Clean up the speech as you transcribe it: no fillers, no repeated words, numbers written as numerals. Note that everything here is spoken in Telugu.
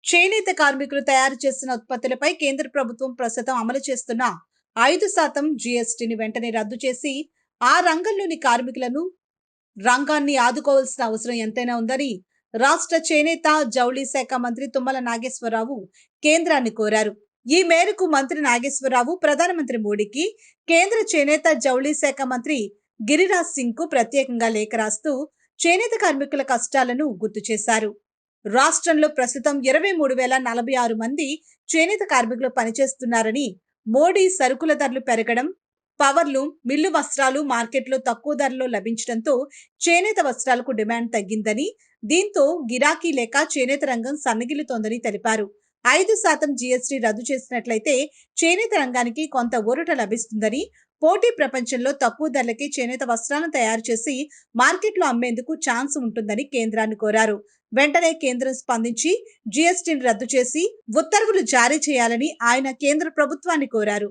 చేనేత కార్మికులు తయారు చేస్తున్న ఉత్పత్తులపై కేంద్ర ప్రభుత్వం ప్రస్తుతం అమలు చేస్తున్న 5% జీఎస్టీని వెంటనే రద్దు చేసి ఆ రంగంలోని కార్మికులను రంగాన్ని ఆదుకోవాల్సిన అవసరం ఎంతైనా ఉందని రాష్ట్ర చేనేత జౌళి శాఖ మంత్రి తుమ్మల నాగేశ్వరరావు కేంద్రాన్ని కోరారు. ఈ మేరకు మంత్రి నాగేశ్వరరావు ప్రధానమంత్రి మోడీకి, కేంద్ర చేనేత జౌళి శాఖ మంత్రి గిరిరాజ్ సింగ్ కు ప్రత్యేకంగా లేఖ రాస్తూ చేనేత కార్మికుల కష్టాలను గుర్తు చేశారు. రాష్ట్రంలో ప్రస్తుతం 23,046 మంది చేనేత కార్మికులు పనిచేస్తున్నారని, మోడీ సరుకుల ధరలు పెరగడం, పవర్లు, మిల్లు వస్త్రాలు మార్కెట్లో తక్కువ ధరలో లభించడంతో చేనేత వస్త్రాలకు డిమాండ్ తగ్గిందని, దీంతో గిరాకీ లేక చేనేత రంగం సన్నగిల్లుతోందని తెలిపారు. 5% జీఎస్టీ రద్దు చేసినట్లయితే చేనేత రంగానికి కొంత ఊరట లభిస్తుందని, పోటీ ప్రపంచంలో తక్కువ ధరలకే చేనేత వస్త్రాలను తయారు చేసి మార్కెట్లో అమ్మేందుకు ఛాన్స్ ఉంటుందని కేంద్రాన్ని కోరారు. వెంటనే కేంద్రం స్పందించి జీఎస్టీని రద్దు చేసి ఉత్తర్వులు జారీ చేయాలని ఆయన కేంద్ర ప్రభుత్వాన్ని కోరారు.